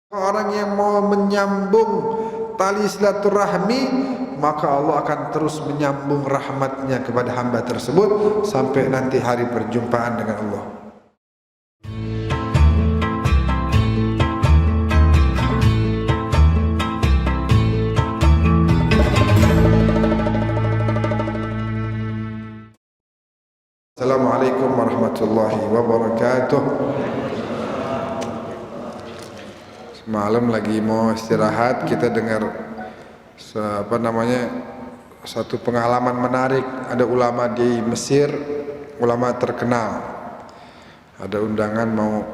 Orang yang mau menyambung tali silaturahmi, maka Allah akan terus menyambung rahmatnya kepada hamba tersebut sampai nanti hari perjumpaan dengan Allah. Assalamualaikum warahmatullahi wabarakatuh. Malam lagi mau istirahat, kita dengar satu pengalaman menarik. Ada ulama di Mesir, ulama terkenal. Ada undangan mau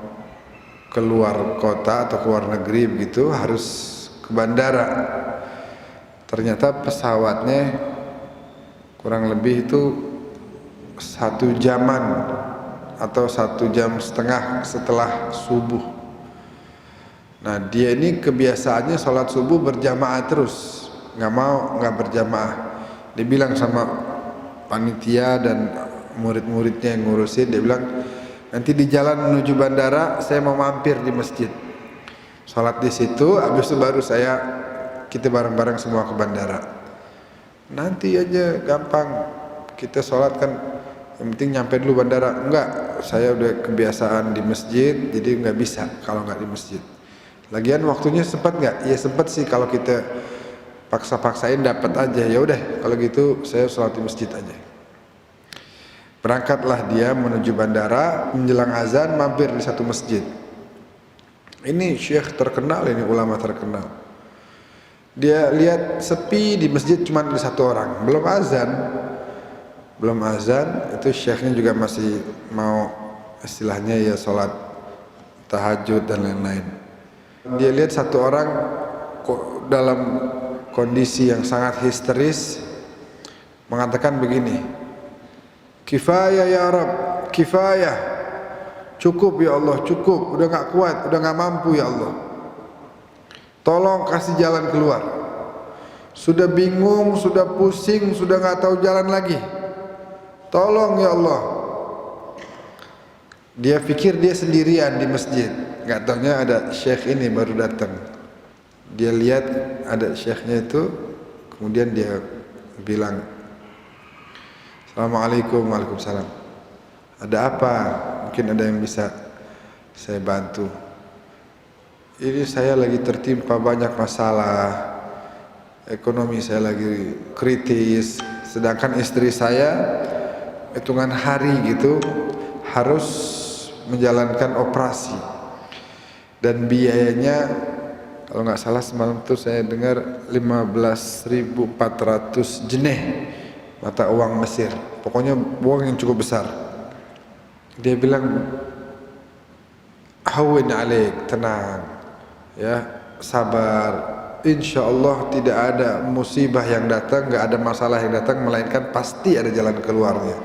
keluar kota atau keluar negeri begitu, harus ke bandara. Ternyata pesawatnya kurang lebih itu 1 jaman atau 1 jam setengah setelah subuh. Nah, dia ini kebiasaannya sholat subuh berjamaah terus, nggak berjamaah. Dia bilang sama panitia dan murid-muridnya yang ngurusin, dia bilang nanti di jalan menuju bandara saya mau mampir di masjid, sholat di situ, habis itu baru kita bareng-bareng semua ke bandara. Nanti aja gampang, kita sholat kan, yang penting nyampe dulu bandara. Enggak, saya udah kebiasaan di masjid, jadi nggak bisa kalau nggak di masjid. Lagian waktunya sempat nggak? Ya sempat sih, kalau kita paksa-paksain dapat aja. Ya udah, kalau gitu saya sholat di masjid aja. Berangkatlah dia menuju bandara, menjelang azan mampir di satu masjid. Ini syekh terkenal, ini ulama terkenal. Dia lihat sepi di masjid, cuma ada 1 orang. Belum azan, itu syekhnya juga masih mau istilahnya ya sholat tahajud dan lain-lain. Dia lihat 1 orang dalam kondisi yang sangat histeris, mengatakan begini, kifayah ya Rabb, kifayah, cukup ya Allah, cukup, udah gak kuat, udah gak mampu ya Allah, tolong kasih jalan keluar. Sudah bingung, sudah pusing, sudah gak tahu jalan lagi, tolong ya Allah. Dia pikir dia sendirian di masjid, nggak taunya ada syekh ini baru datang. Dia lihat ada syekhnya itu, kemudian dia bilang, Assalamualaikum. Waalaikumsalam. Ada apa? Mungkin ada yang bisa saya bantu. Ini saya lagi tertimpa banyak masalah, ekonomi saya lagi kritis, sedangkan istri saya hitungan hari gitu harus menjalankan operasi, dan biayanya kalau nggak salah semalam tuh saya dengar 15.400 jeneh mata uang Mesir, pokoknya uang yang cukup besar. Dia bilang, hawin alaik, tenang ya, sabar, insya Allah tidak ada musibah yang datang, nggak ada masalah yang datang, melainkan pasti ada jalan keluarnya.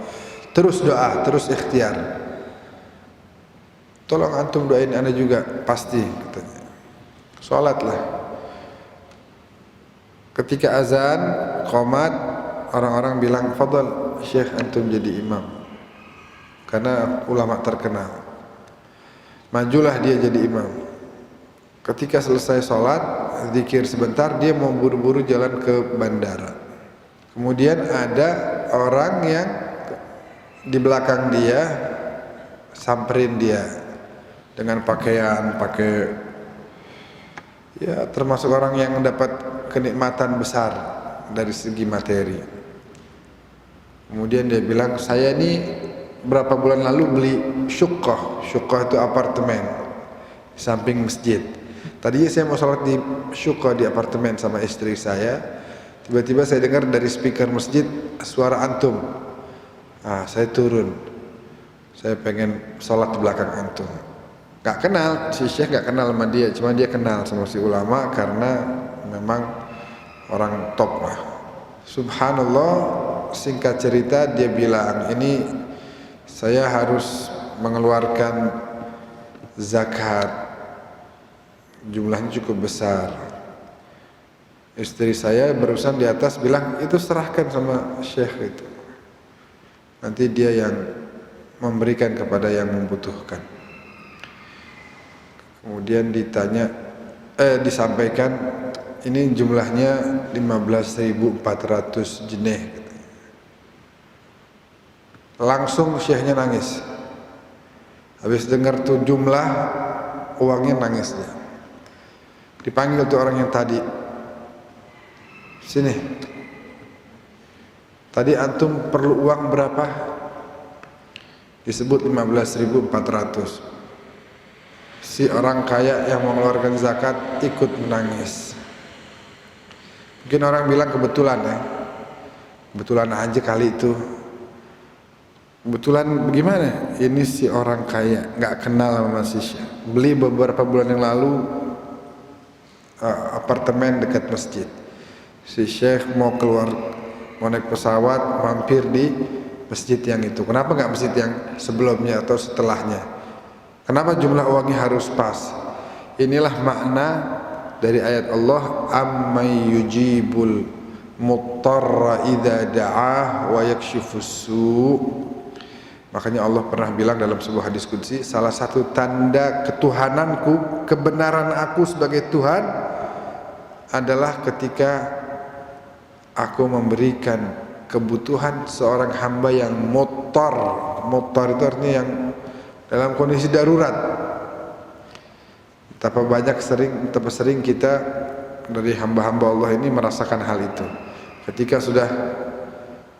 Terus doa, terus ikhtiar. Tolong antum doain ana juga, pasti katanya. Sholatlah. Ketika azan, qomat, orang-orang bilang, fadal syekh antum jadi imam, karena ulama terkenal. Majulah dia jadi imam. Ketika selesai sholat, zikir sebentar, dia mau buru-buru jalan ke bandara. Kemudian ada orang yang di belakang dia samperin dia dengan pakaian, ya termasuk orang yang mendapat kenikmatan besar dari segi materi. Kemudian dia bilang, saya ini berapa bulan lalu beli syuqqah itu apartemen di samping masjid. Tadinya saya mau sholat di syuqqah di apartemen sama istri saya, tiba-tiba saya dengar dari speaker masjid suara antum. Saya turun, saya pengen sholat di belakang antum. Gak kenal, si syekh gak kenal sama dia, cuma dia kenal sama si ulama karena memang orang top lah. Subhanallah, singkat cerita dia bilang, ini saya harus mengeluarkan zakat, jumlahnya cukup besar. Istri saya berurusan di atas bilang, itu serahkan sama syekh itu, nanti dia yang memberikan kepada yang membutuhkan. Kemudian ditanya, disampaikan ini jumlahnya 15.400 jeneh. Langsung syekhnya nangis. Habis dengar tuh jumlah uangnya nangis dia. Dipanggil tuh orang yang tadi. Sini. Tadi antum perlu uang berapa? Disebut 15.400. Si orang kaya yang mengeluarkan zakat ikut menangis. Mungkin orang bilang kebetulan ya. Kebetulan aja kali itu. Kebetulan bagaimana? Ini si orang kaya, nggak kenal sama si Syekh. Beli beberapa bulan yang lalu apartemen dekat masjid. Si Syekh mau keluar, mau naik pesawat, mampir di masjid yang itu. Kenapa nggak masjid yang sebelumnya atau setelahnya? Kenapa jumlah uangnya harus pas? Inilah makna dari ayat Allah, ammay yujibul muttarra idza da'ah wa yakshifus su'. Makanya Allah pernah bilang dalam sebuah hadis qudsi, salah satu tanda ketuhananku, kebenaran aku sebagai Tuhan adalah ketika aku memberikan kebutuhan seorang hamba yang muttar. Muttar itu artinya yang dalam kondisi darurat. Betapa sering kita dari hamba-hamba Allah ini merasakan hal itu. Ketika sudah,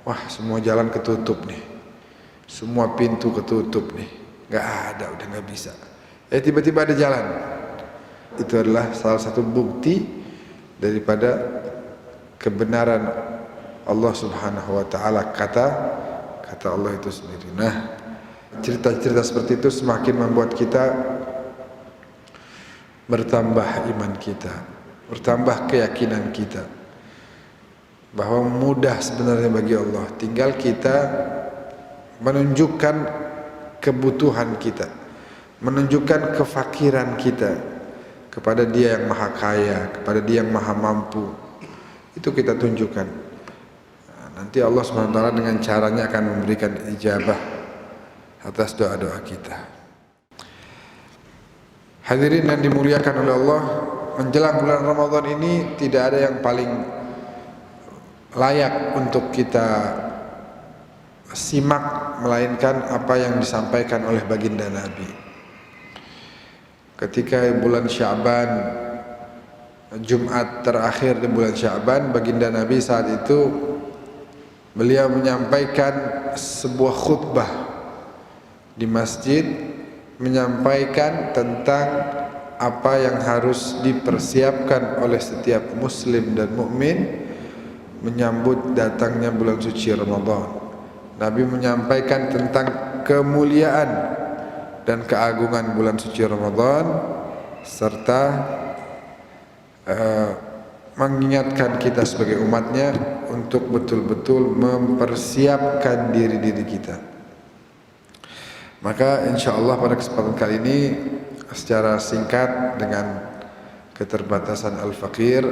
wah semua jalan ketutup nih, semua pintu ketutup nih, nggak ada, udah nggak bisa. Tiba-tiba ada jalan. Itu adalah salah satu bukti daripada kebenaran Allah Subhanahu wa taala, kata Allah itu sendiri. Nah, cerita-cerita seperti itu semakin membuat kita bertambah iman kita, bertambah keyakinan kita bahwa mudah sebenarnya bagi Allah. Tinggal kita menunjukkan kebutuhan kita, menunjukkan kefakiran kita kepada Dia yang Maha Kaya, kepada Dia yang Maha Mampu. Itu kita tunjukkan. Nanti Allah SWT dengan caranya akan memberikan ijabah atas doa-doa kita. Hadirin yang dimuliakan oleh Allah, menjelang bulan Ramadan ini tidak ada yang paling layak untuk kita simak melainkan apa yang disampaikan oleh baginda Nabi. Ketika bulan Sya'ban, Jumat terakhir di bulan Sya'ban, baginda Nabi saat itu beliau menyampaikan sebuah khutbah di masjid, menyampaikan tentang apa yang harus dipersiapkan oleh setiap muslim dan mukmin menyambut datangnya bulan suci Ramadan. Nabi menyampaikan tentang kemuliaan dan keagungan bulan suci Ramadan serta mengingatkan kita sebagai umatnya untuk betul-betul mempersiapkan diri-diri kita. Maka insya Allah pada kesempatan kali ini secara singkat dengan keterbatasan Al-Fakir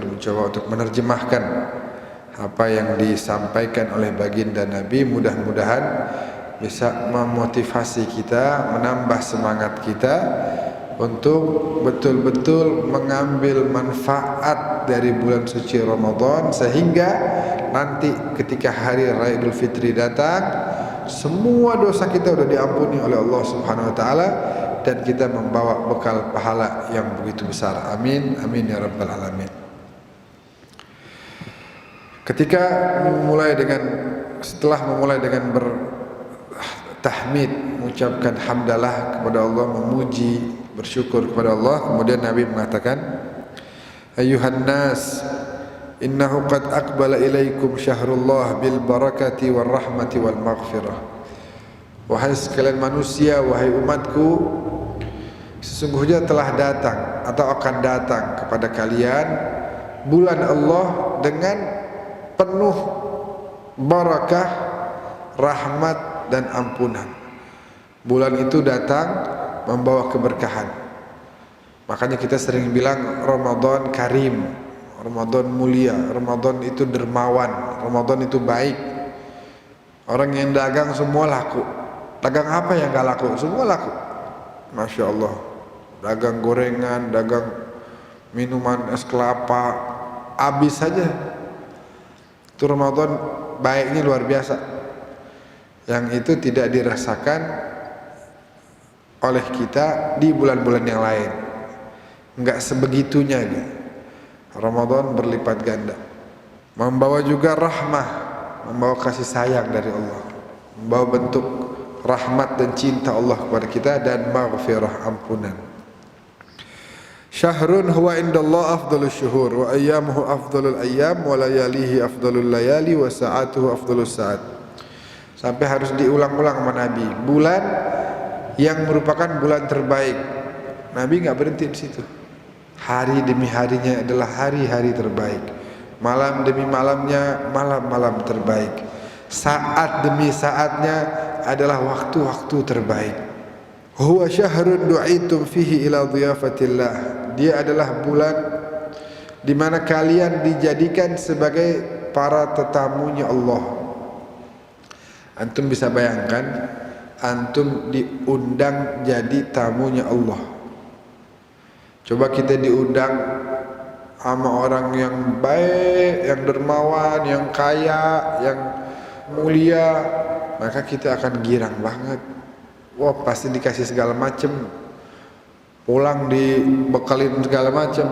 mencoba untuk menerjemahkan apa yang disampaikan oleh baginda Nabi. Mudah-mudahan bisa memotivasi kita, menambah semangat kita untuk betul-betul mengambil manfaat dari bulan suci Ramadan, sehingga nanti ketika hari Raya Idul Fitri datang, semua dosa kita sudah diampuni oleh Allah Subhanahu wa taala dan kita membawa bekal pahala yang begitu besar. Amin, amin ya rabbal alamin. Setelah memulai dengan bertahmid, mengucapkan hamdalah kepada Allah, memuji, bersyukur kepada Allah, kemudian Nabi mengatakan, Ayyuhan nas, innahu qad aqbala ilaikum syahrullah bil barakati wal rahmati wal maghfirah. Wahai sekalian manusia, wahai umatku, sesungguhnya telah datang atau akan datang kepada kalian bulan Allah dengan penuh barakah, rahmat dan ampunan. Bulan itu datang membawa keberkahan. Makanya kita sering bilang Ramadan karim, Ramadan mulia, Ramadan itu dermawan, Ramadan itu baik. Orang yang dagang semua laku. Dagang apa yang gak laku? Semua laku. Masya Allah. Dagang gorengan, dagang minuman es kelapa, habis saja. Itu Ramadan baiknya luar biasa. Yang itu tidak dirasakan oleh kita di bulan-bulan yang lain. Enggak sebegitunya gitu. Ramadan berlipat ganda. Membawa juga rahmah, membawa kasih sayang dari Allah, membawa bentuk rahmat dan cinta Allah kepada kita dan maghfirah, ampunan. Syahrun huwa indallah afdalus syuhur wa ayyamuhu afdalul ayyam wa layalihi afdalul layali wa sa'atuhu afdalus sa'at. Sampai harus diulang-ulang sama Nabi. Bulan yang merupakan bulan terbaik. Nabi enggak berhenti di situ. Hari demi harinya adalah hari-hari terbaik. Malam demi malamnya malam-malam terbaik. Saat demi saatnya adalah waktu-waktu terbaik. Huwa syahrun du'itum fihi ila dhiyafatillah. Dia adalah bulan di mana kalian dijadikan sebagai para tetamunya Allah. Antum bisa bayangkan, antum diundang jadi tamunya Allah. Coba kita diundang sama orang yang baik, yang dermawan, yang kaya, yang mulia, maka kita akan girang banget. Wah, pasti dikasih segala macam, pulang dibekalin segala macam.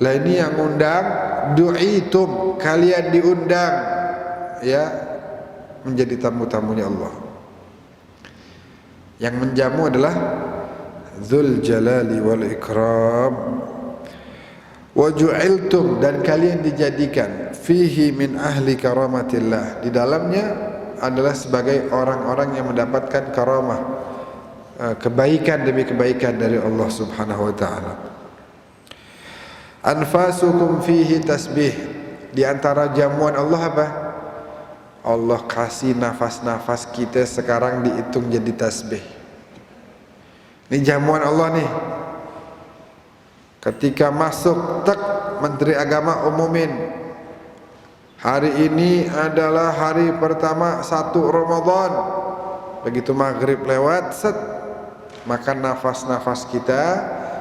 Lah ini yang undang, du'itum, kalian diundang ya menjadi tamu-tamunya Allah. Yang menjamu adalah Dzul Jalali wal Ikram. Wa ju'iltum, dan kalian dijadikan fihi min ahli karamatillah, di dalamnya adalah sebagai orang-orang yang mendapatkan karamah, kebaikan demi kebaikan dari Allah Subhanahu wa taala. Anfasukum fihi tasbih, di antara jamuan Allah apa? Allah kasih nafas-nafas kita sekarang dihitung jadi tasbih. Ini jamuan Allah nih. Ketika masuk Menteri Agama umumin, hari ini adalah hari pertama 1 Ramadan. Begitu maghrib lewat, makan nafas-nafas kita.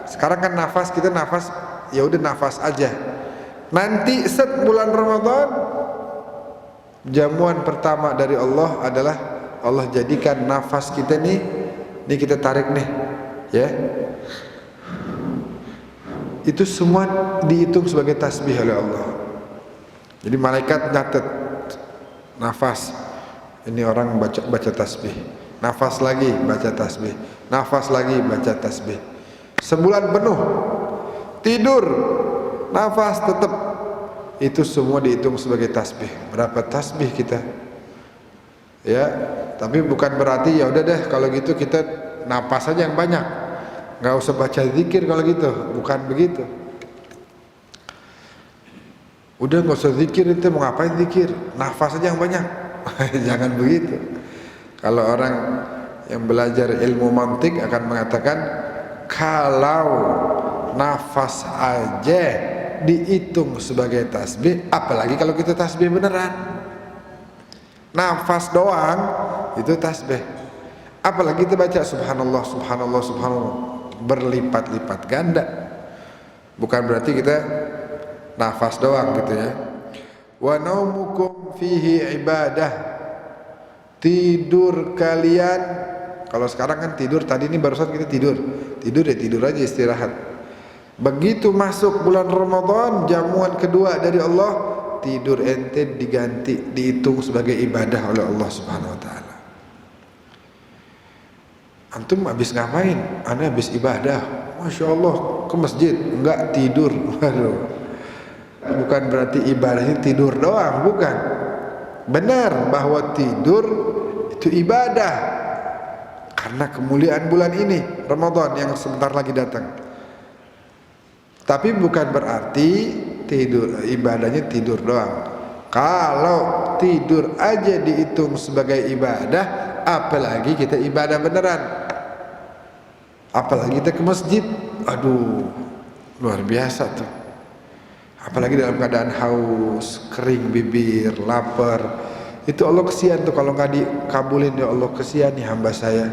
Sekarang kan nafas kita nafas, ya udah nafas aja. Nanti bulan Ramadan, jamuan pertama dari Allah adalah Allah jadikan nafas kita nih kita tarik nih, ya. Itu semua dihitung sebagai tasbih oleh Allah. Jadi malaikat nyatet nafas, ini orang baca tasbih, nafas lagi baca tasbih, nafas lagi baca tasbih. Sebulan penuh tidur, nafas tetap, itu semua dihitung sebagai tasbih. Berapa tasbih kita? Ya, tapi bukan berarti ya udah deh kalau gitu kita nafas aja yang banyak. Nggak usah baca zikir kalau gitu, bukan begitu. Udah nggak usah zikir, itu mau ngapain zikir? Nafas aja yang banyak. Jangan begitu. Kalau orang yang belajar ilmu mantik akan mengatakan, kalau nafas aja dihitung sebagai tasbih, apalagi kalau kita tasbih beneran. Nafas doang itu tasbih. Apalagi kita baca subhanallah, subhanallah, subhanallah, berlipat-lipat ganda. Bukan berarti kita nafas doang gitu ya. Wa naumukum fihi ibadah. Tidur kalian, kalau sekarang kan tidur, tadi ini barusan kita tidur ya tidur aja, istirahat. Begitu masuk bulan Ramadan, jamuan kedua dari Allah, tidur ente diganti, dihitung sebagai ibadah oleh Allah Subhanahu wa taala. Antum habis ngapain? Ana habis ibadah. Masya Allah, ke masjid, enggak tidur. Waduh. Bukan berarti ibadahnya tidur doang, bukan. Benar bahwa tidur itu ibadah, karena kemuliaan bulan ini Ramadan yang sebentar lagi datang. Tapi bukan berarti tidur ibadahnya tidur doang. Kalau tidur aja dihitung sebagai ibadah, apalagi kita ibadah beneran, apalagi kita ke masjid, aduh luar biasa tuh. Apalagi dalam keadaan haus, kering bibir, lapar, itu Allah kesian tuh kalau nggak dikabulin. Ya Allah, kesian nih hamba saya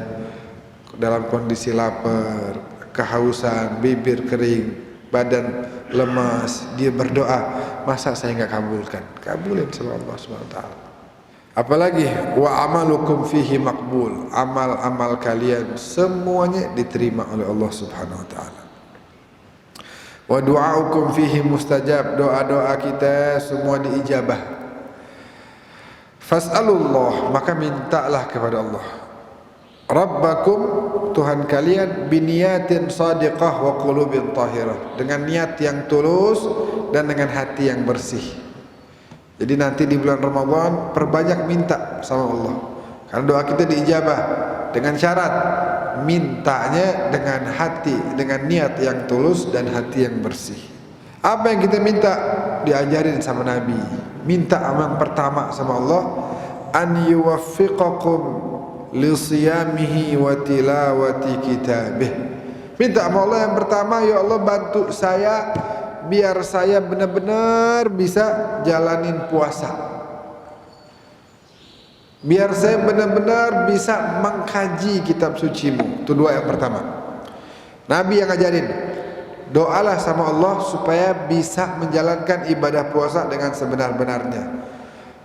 dalam kondisi lapar, kehausan, bibir kering, badan lemas, dia berdoa, masa saya nggak kabulkan? Kabulin sama Allah Subhanahu wa taala. Apalagi wa amalukum fihi maqbul, amal-amal kalian semuanya diterima oleh Allah Subhanahu wa taala. Wa du'aukum fihi mustajab, doa-doa kita semua diijabah. Fas'alullah, maka mintalah kepada Allah. Rabbakum, Tuhan kalian, biniyatin sadiqah wa qulubin tahirah, dengan niat yang tulus dan dengan hati yang bersih. Jadi nanti di bulan Ramadan perbanyak minta sama Allah, karena doa kita diijabah dengan syarat mintanya dengan hati, dengan niat yang tulus dan hati yang bersih. Apa yang kita minta diajarin sama Nabi. Minta yang pertama sama Allah, an yuwaffiqakum li siyamihi wa tilawati kitabih. Minta sama Allah yang pertama, ya Allah bantu saya biar saya benar-benar bisa jalanin puasa, biar saya benar-benar bisa mengkaji kitab sucimu. Itu doa yang pertama. Nabi yang ngajarin, doalah sama Allah supaya bisa menjalankan ibadah puasa dengan sebenar-benarnya.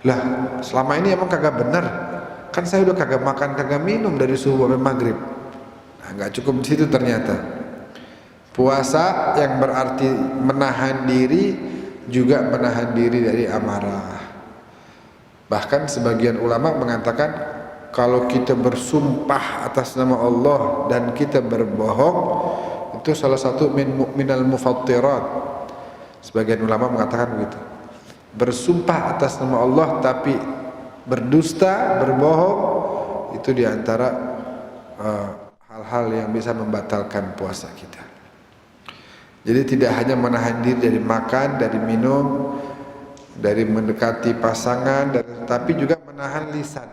Lah, selama ini emang kagak benar. Kan saya udah kagak makan, kagak minum dari subuh sampai maghrib. Nah, nggak cukup di situ ternyata. Puasa yang berarti menahan diri juga menahan diri dari amarah. Bahkan sebagian ulama mengatakan kalau kita bersumpah atas nama Allah dan kita berbohong, itu salah satu minal mufattirat. Sebagian ulama mengatakan begitu. Bersumpah atas nama Allah tapi berdusta, berbohong, itu diantara hal-hal yang bisa membatalkan puasa kita. Jadi tidak hanya menahan diri dari makan, dari minum, dari mendekati pasangan, tapi juga menahan lisan,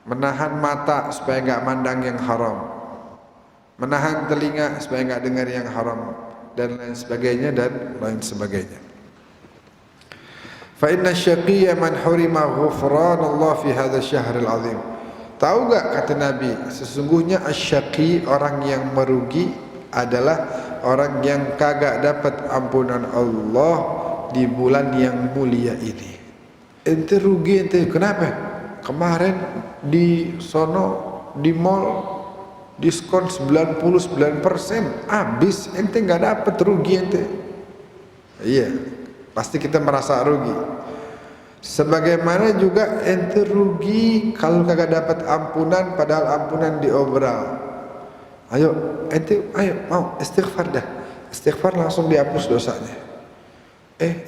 menahan mata supaya nggak mandang yang haram, menahan telinga supaya nggak dengar yang haram, dan lain sebagainya dan lain sebagainya. Fa inna syaqiyya man hurima ghufran Allah fi hadzal syahril azim. Tahu gak kata Nabi, sesungguhnya asyaqi, orang yang merugi adalah orang yang kagak dapat ampunan Allah di bulan yang mulia ini. Ente rugi ente, kenapa? Kemarin di sono di mall diskon 99%, habis ente nggak dapat, rugi ente. Iya, pasti kita merasa rugi. Sebagaimana juga ente rugi kalau kagak dapat ampunan padahal ampunan diobral. Ayo ente, ayo mau istighfar dah. Istighfar langsung dihapus dosanya.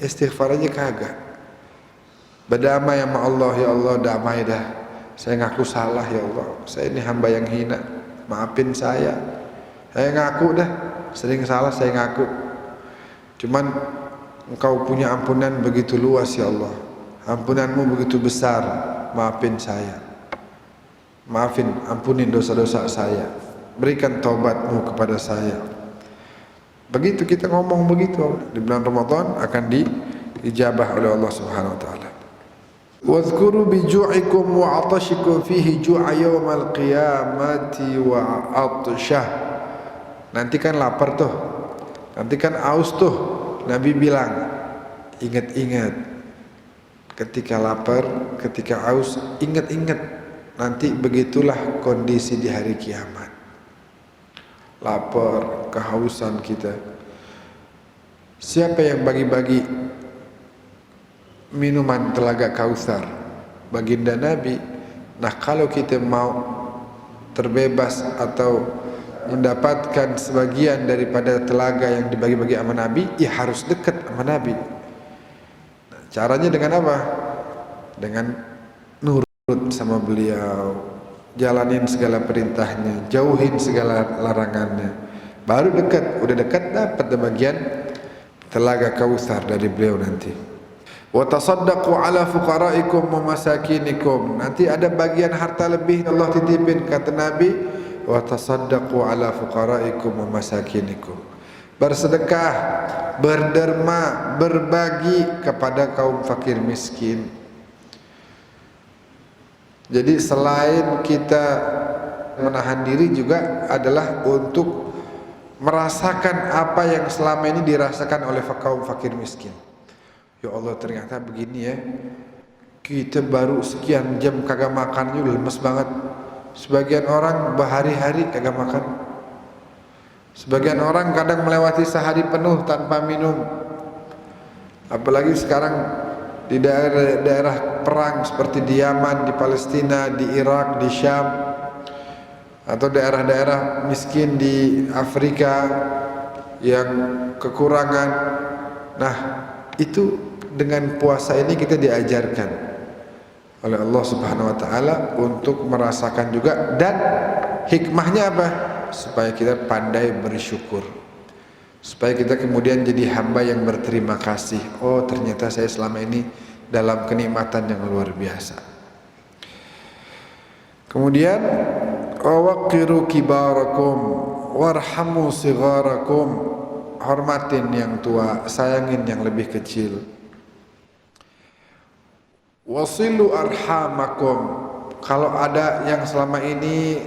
Istighfar aja kagak. Berdamai sama Allah, ya Allah damai dah. Saya ngaku salah ya Allah. Saya ini hamba yang hina. Maafin saya. Saya ngaku dah. Sering salah saya ngaku. Cuman Engkau punya ampunan begitu luas ya Allah. Ampunanmu begitu besar. Maafin saya. Maafin, ampunin dosa-dosa saya. Berikan taubatmu kepada saya. Begitu kita ngomong begitu, di bulan Ramadan akan diijabah oleh Allah Subhanahu wa taala. Wadhkuru bi ju'ikum wa 'atashikum fihi ju'a yaumal qiyamati wa 'atshah. Nanti kan lapar tuh. Nanti kan aus tuh. Nabi bilang, ingat-ingat ketika lapar, ketika aus, ingat-ingat nanti begitulah kondisi di hari kiamat. Lapar, kehausan kita. Siapa yang bagi-bagi minuman telaga Kautsar? Baginda Nabi. Nah, kalau kita mau terbebas atau mendapatkan sebagian daripada telaga yang dibagi-bagi sama Nabi, ya harus dekat sama Nabi. Nah, caranya dengan apa? Dengan nurut sama beliau, jalanin segala perintahnya, jauhin segala larangannya, baru dekat. Udah dekat dapat bagian telaga Kautsar dari beliau nanti. Wa tasaddaqu ala fuqara'ikum wa masakinikum. Nanti ada bagian harta lebih Allah titipin, kata Nabi, wa tasaddaqu ala fuqara'ikum wa masakinikum. Bersedekah, berderma, berbagi kepada kaum fakir miskin. Jadi selain kita menahan diri juga adalah untuk merasakan apa yang selama ini dirasakan oleh kaum fakir miskin. Ya Allah, ternyata begini ya, kita baru sekian jam kagak makan udah lemes banget. Sebagian orang berhari-hari kagak makan. Sebagian orang kadang melewati sehari penuh tanpa minum. Apalagi sekarang di daerah-daerah perang seperti di Yaman, di Palestina, di Irak, di Syam, atau daerah-daerah miskin di Afrika yang kekurangan. Nah, itu dengan puasa ini kita diajarkan oleh Allah Subhanahu wa taala untuk merasakan juga, dan hikmahnya apa? Supaya kita pandai bersyukur. Supaya kita kemudian jadi hamba yang berterima kasih. Oh, ternyata saya selama ini dalam kenikmatan yang luar biasa. Kemudian waqiru kibarakum warhamu sigharakum, hormatin yang tua, sayangin yang lebih kecil. Wasilu arhamakum, kalau ada yang selama ini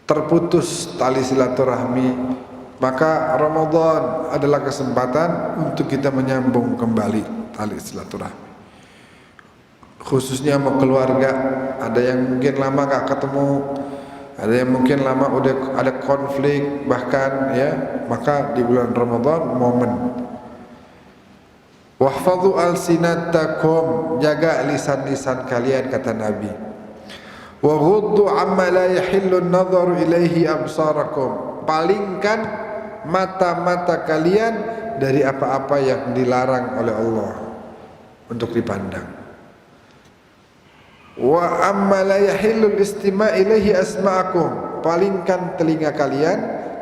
terputus tali silaturahmi, maka Ramadan adalah kesempatan untuk kita menyambung kembali tali silaturahmi. Khususnya sama keluarga, ada yang mungkin lama gak ketemu, ada yang mungkin lama udah ada konflik bahkan ya, maka di bulan Ramadan momen. Wahfadhu alsinatakum, jaga lisan-lisan kalian kata Nabi. Wa ghuddu amma la yahillu an-nadharu ilaihi absarakum, palingkan mata-mata kalian dari apa-apa yang dilarang oleh Allah untuk dipandang. Wa amma la yahillu al-istima' ilaihi asma'akum, palingkan telinga kalian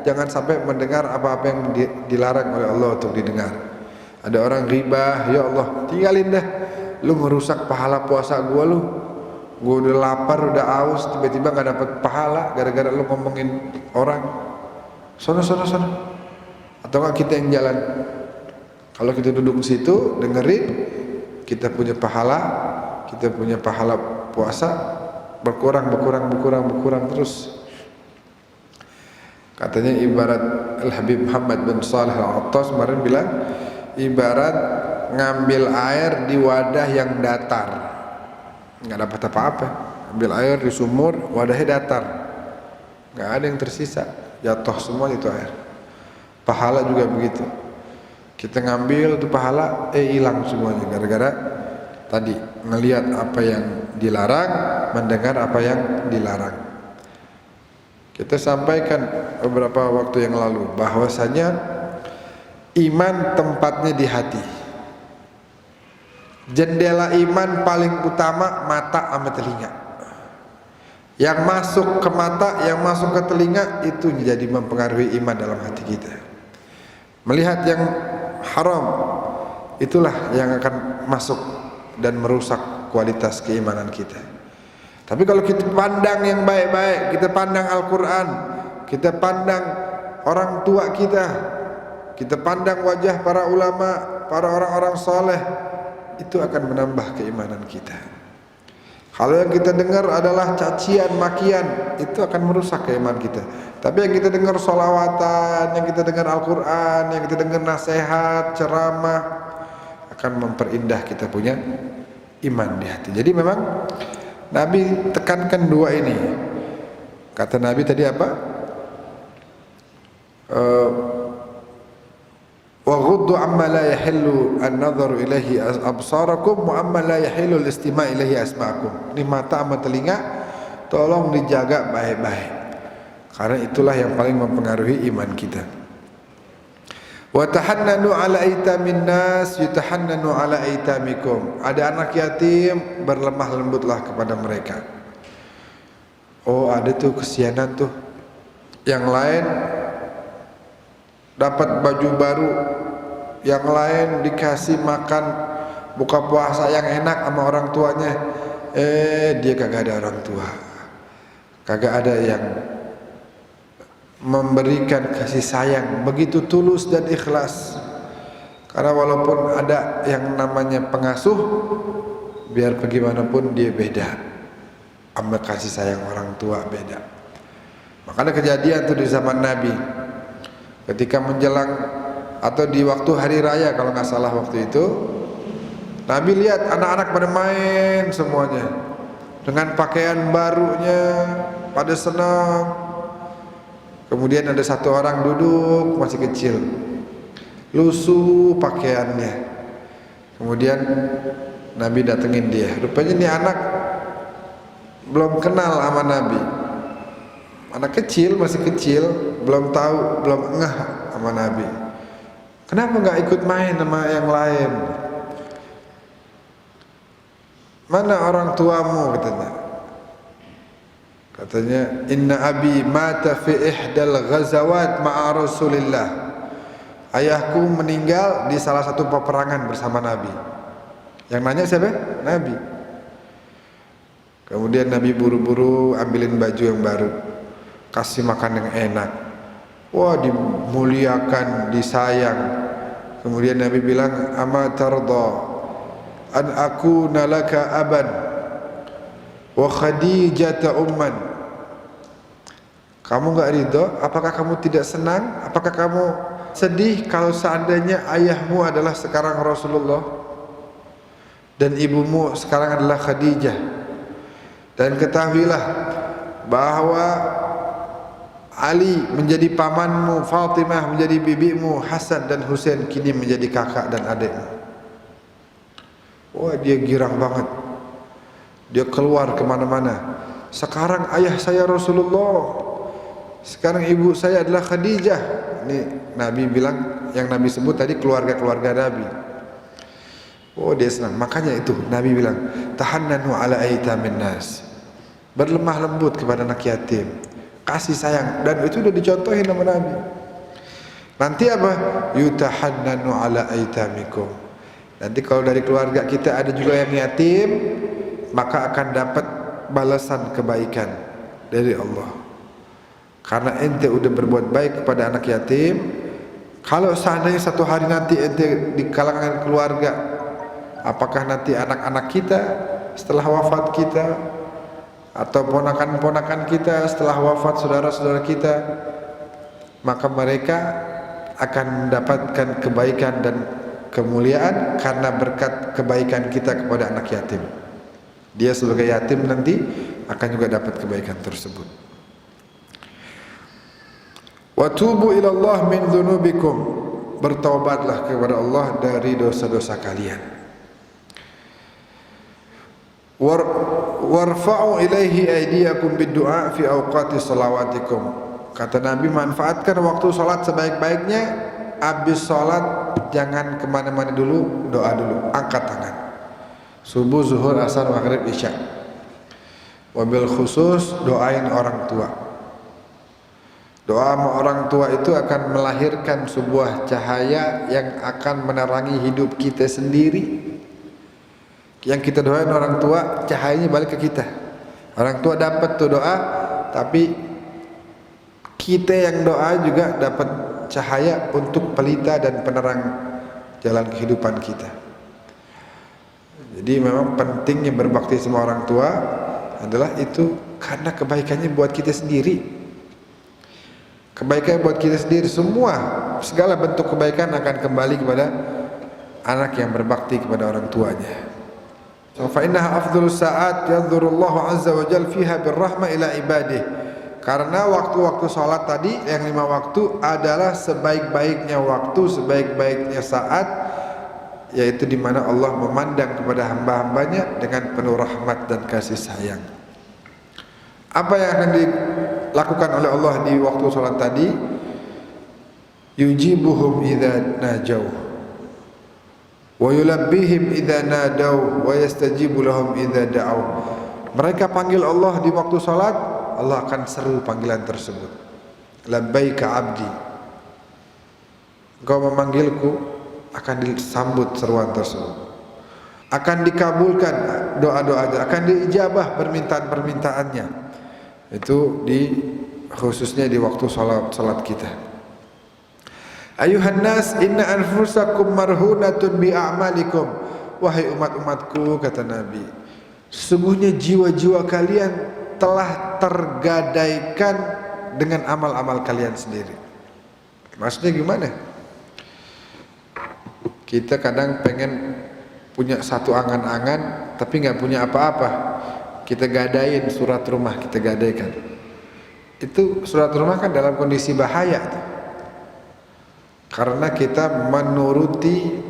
jangan sampai mendengar apa-apa yang dilarang oleh Allah untuk didengar. Ada orang ribah, ya Allah tinggalin dah, lu merusak pahala puasa gua lu. Gua udah lapar, udah aus, tiba-tiba gak dapat pahala gara-gara lu ngomongin orang. Sono. Atau gak kita yang jalan. Kalau kita duduk di situ dengerin, kita punya pahala puasa berkurang terus. Katanya ibarat Al-Habib Muhammad bin Shalih Al-Attas kemarin bilang, ibarat ngambil air di wadah yang datar, nggak dapat apa-apa. Ambil air di sumur, wadahnya datar, nggak ada yang tersisa, jatuh semua itu air. Pahala juga begitu, kita ngambil itu pahala, hilang semuanya gara-gara tadi ngelihat apa yang dilarang, mendengar apa yang dilarang. Kita sampaikan beberapa waktu yang lalu bahwasanya iman tempatnya di hati. Jendela iman paling utama mata sama telinga. Yang masuk ke mata, yang masuk ke telinga, itu jadi mempengaruhi iman dalam hati kita. Melihat yang haram, itulah yang akan masuk dan merusak kualitas keimanan kita. Tapi kalau kita pandang yang baik-baik, kita pandang Al-Quran, kita pandang orang tua kita pandang wajah para ulama, para orang-orang soleh, itu akan menambah keimanan kita. Kalau yang kita dengar adalah cacian, makian, itu akan merusak keimanan kita. Tapi yang kita dengar sholawatan, yang kita dengar Al-Quran, yang kita dengar nasihat, ceramah, akan memperindah kita punya iman di hati. Jadi memang Nabi tekankan dua ini. Kata Nabi tadi apa? Wa ghuddu amma la yahillu an-nadharu ilaihi absarakum wa amma la yahillu al-istima' ilaihi asma'akum. Ini mata sama telinga tolong dijaga baik-baik, karena itulah yang paling mempengaruhi iman kita. Wa tahannanu ala aitamin nas yutahannanu ala aitamikum. Ada anak yatim, berlemah lembutlah kepada mereka. Oh, ada tuh kesianan tuh. Yang lain dapat baju baru, yang lain dikasih makan buka puasa yang enak sama orang tuanya. Dia kagak ada orang tua, kagak ada yang memberikan kasih sayang begitu tulus dan ikhlas. Karena walaupun ada yang namanya pengasuh, biar bagaimanapun dia beda sama kasih sayang orang tua, beda. Makanya kejadian tuh di zaman Nabi, Ketika menjelang atau di waktu hari raya kalau nggak salah waktu itu, Nabi lihat anak-anak pada main semuanya dengan pakaian barunya, pada senang. Kemudian ada satu orang duduk masih kecil, lusuh pakaiannya. Kemudian Nabi datengin dia. Rupanya ini anak belum kenal sama Nabi. Anak kecil, masih kecil, belum tahu, belum ngeh sama Nabi. Kenapa nggak ikut main sama yang lain? Mana orang tuamu, katanya. Katanya, inna abi mata fi ihdal ghazawat ma'a Rasulillah. Ayahku meninggal di salah satu peperangan bersama Nabi. Yang nanya siapa? Nabi. Kemudian Nabi buru-buru ambilin baju yang baru, kasih makan yang enak. Wah, dimuliakan, disayang. Kemudian Nabi bilang, ama tarda an akuna laka aban wa khadijata umman. Kamu enggak ridho? Apakah kamu tidak senang? Apakah kamu sedih kalau seandainya ayahmu adalah sekarang Rasulullah dan ibumu sekarang adalah Khadijah? Dan ketahuilah bahwa Ali menjadi pamanmu, Fatimah menjadi bibimu, Hasan dan Husain kini menjadi kakak dan adikmu. Wah, dia girang banget. Dia keluar kemana-mana. Sekarang ayah saya Rasulullah, sekarang ibu saya adalah Khadijah. Ini Nabi bilang, yang Nabi sebut tadi keluarga-keluarga Nabi. Oh, dia senang. Makanya itu Nabi bilang, tahannanu ala aitamin nas. Berlemah lembut kepada anak yatim, kasih sayang. Dan itu sudah dicontohin sama Nabi. Nanti apa? Yutahannanu ala aitamikum. Nanti kalau dari keluarga kita ada juga yang yatim, maka akan dapat balasan kebaikan dari Allah. Karena ente udah berbuat baik kepada anak yatim. Kalau seandainya satu hari nanti ente di kalangan keluarga, apakah nanti anak-anak kita setelah wafat kita, atau ponakan-ponakan kita setelah wafat saudara-saudara kita, maka mereka akan mendapatkan kebaikan dan kemuliaan karena berkat kebaikan kita kepada anak yatim. Dia sebagai yatim nanti akan juga dapat kebaikan tersebut. Wa tubu ila Allah min dzunubikum. Bertaubatlah kepada Allah dari dosa-dosa kalian. Warfa'u ilaihi aydiyakum bid-du'a fi awqati salawatikum. Kata Nabi, manfaatkan waktu salat sebaik-baiknya. Habis salat jangan kemana-mana dulu, doa dulu, angkat tangan. Subuh, zuhur, asar, maghrib, isya. Wabil khusus doain orang tua. Doa sama orang tua itu akan melahirkan sebuah cahaya yang akan menerangi hidup kita sendiri. Yang kita doain orang tua, cahayanya balik ke kita. Orang tua dapat tuh doa, tapi kita yang doa juga dapat cahaya untuk pelita dan penerang jalan kehidupan kita. Jadi memang pentingnya berbakti sama orang tua adalah itu karena kebaikannya buat kita sendiri. Kebaikan buat kita sendiri, semua segala bentuk kebaikan akan kembali kepada anak yang berbakti kepada orang tuanya. Fa innaha afdhalus sa'at yanzurullahu azza wa jalla fiha birrahmah ila ibadihi. Karena waktu-waktu sholat tadi yang 5 waktu adalah sebaik-baiknya waktu, sebaik-baiknya saat, yaitu di mana Allah memandang kepada hamba-hambanya dengan penuh rahmat dan kasih sayang. Apa yang akan dilakukan oleh Allah di waktu sholat tadi? Yujibuhum idza najaw wa yulabbihim idza nadaw wa yastajibu lahum idza da'aw. Mereka panggil Allah di waktu sholat, Allah akan seru panggilan tersebut. Labbaika abdi. Engkau memanggilku, akan disambut seruan tersebut. Akan dikabulkan doa-doanya, akan diijabah permintaan-permintaannya. Itu khususnya di waktu salat kita. Ayuhan nas inna anfusakum marhunatun bi a'malikum. Wahai umat-umatku, kata Nabi, sesungguhnya jiwa-jiwa kalian telah tergadaikan dengan amal-amal kalian sendiri. Maksudnya gimana? Kita kadang pengen punya satu angan-angan tapi nggak punya apa-apa. Kita gadain surat rumah, kita gadaikan. Itu surat rumah kan dalam kondisi bahaya tuh. Karena kita menuruti,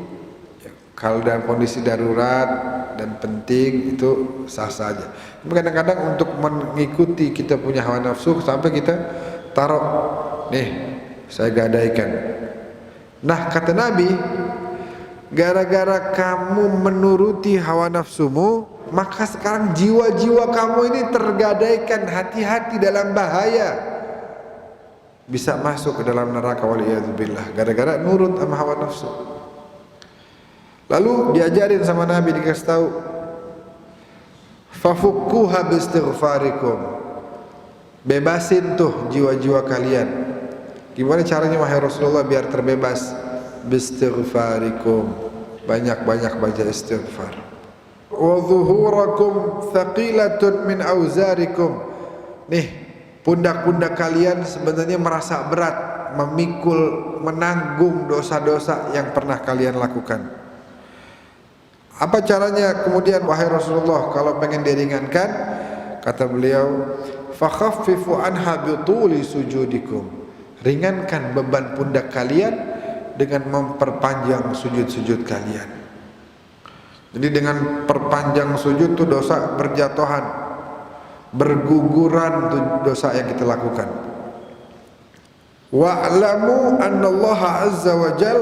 kalau dalam kondisi darurat dan penting itu sah saja. Tapi kadang-kadang untuk mengikuti kita punya hawa nafsu sampai kita taruh, nih saya gadaikan. Nah kata Nabi, gara-gara kamu menuruti hawa nafsumu, maka sekarang jiwa-jiwa kamu ini tergadaikan, hati-hati dalam bahaya, bisa masuk ke dalam neraka waliyadzubillah gara-gara nurut sama hawa nafsu. Lalu diajarin sama Nabi, dikasih tahu, fafukkuha bistighfarikum, bebasin tuh jiwa-jiwa kalian. Gimana caranya wahai Rasulullah biar terbebas? Bistighfarikum, banyak-banyak baca istighfar. Wa zuhurakum thaqilatun min auzarikum, nih pundak-pundak kalian sebenarnya merasa berat memikul, menanggung dosa-dosa yang pernah kalian lakukan. Apa caranya kemudian wahai Rasulullah kalau pengen diringankan? Kata beliau, fakhaffifu anha bituli sujudikum, ringankan beban pundak kalian dengan memperpanjang sujud-sujud kalian. Jadi dengan perpanjang sujud itu dosa berjatuhan, berguguran itu dosa yang kita lakukan. Wa'lamu anna Allah azza wa jal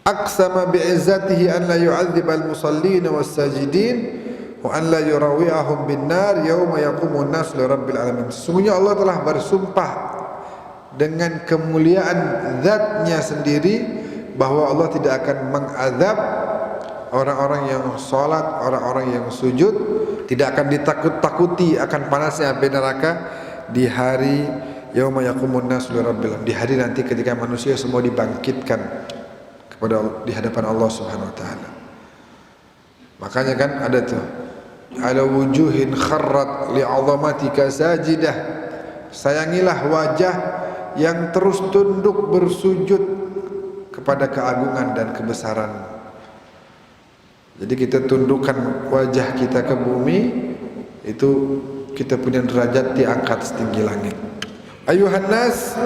aqsama bi'izzatihi an la yu'adzib al-musallin was-sajidin wa an la yurawi'ahum bin nar yawma yaqumun nas li rabbil alamin. Sesungguhnya Allah telah bersumpah dengan kemuliaan zatnya sendiri bahwa Allah tidak akan mengazab orang-orang yang salat, orang-orang yang sujud, tidak akan ditakut-takuti akan panasnya api neraka di hari yauma yaqumun nas li rabbil alamin, di hari nanti ketika manusia semua dibangkitkan kepada di hadapan Allah Subhanahu wa taala. Makanya kan ada tuh, ala wujuhin kharrat li'azamatika sajidah, sayangilah wajah yang terus tunduk bersujud kepada keagungan dan kebesaran. Jadi kita tundukkan wajah kita ke bumi, itu kita punya derajat diangkat setinggi langit. Ayuhan nas,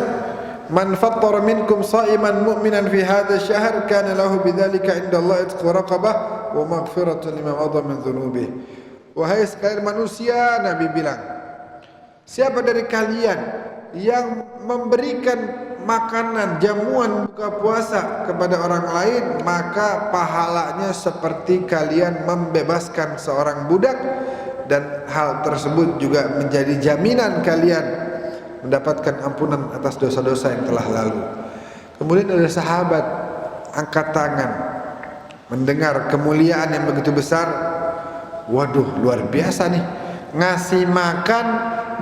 man fattara minkum sha'iman mu'minan fi hadha syahr kana lahu bidzalika indallahi itqu raqabah wa maghfiratun lima madha min dhunubihi. Wahai sekalian manusia, Nabi bilang, siapa dari kalian yang memberikan makanan, jamuan buka puasa kepada orang lain, maka pahalanya seperti kalian membebaskan seorang budak, dan hal tersebut juga menjadi jaminan kalian mendapatkan ampunan atas dosa-dosa yang telah lalu. Kemudian ada sahabat angkat tangan mendengar kemuliaan yang begitu besar. Waduh, luar biasa nih, ngasih makan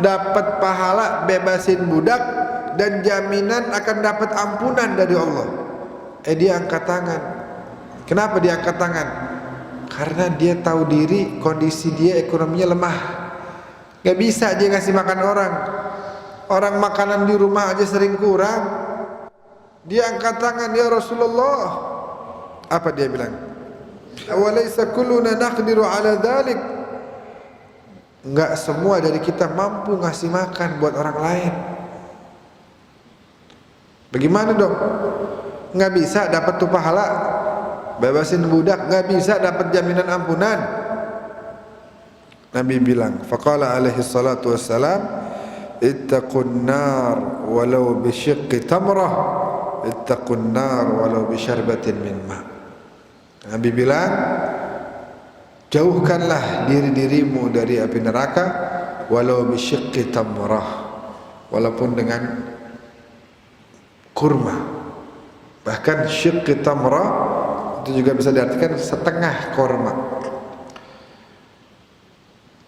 dapat pahala, bebasin budak dan jaminan akan dapat ampunan dari Allah. Dia angkat tangan. Kenapa dia angkat tangan? Karena dia tahu diri kondisi dia ekonominya lemah, gak bisa dia ngasih makan orang. Orang makanan di rumah aja sering kurang. Dia angkat tangan, ya Rasulullah. Apa dia bilang? Walaysa kulluna naqdiru ala dhalik. Enggak semua dari kita mampu ngasih makan buat orang lain. Bagaimana dong? Nggak bisa dapat tuh pahala, bebasin budak, nggak bisa dapat jaminan ampunan. Nabi bilang, faqala alaihi salatu wassalam, ittaqun nar walau bisyiqqi tamrah, ittaqun nar walau bisyarbatin min ma. Nabi bilang, jauhkanlah diri-dirimu dari api neraka walau bisyiqqi tamrah, walaupun dengan kurma. Bahkan syiqqi tamrah itu juga bisa diartikan setengah kurma.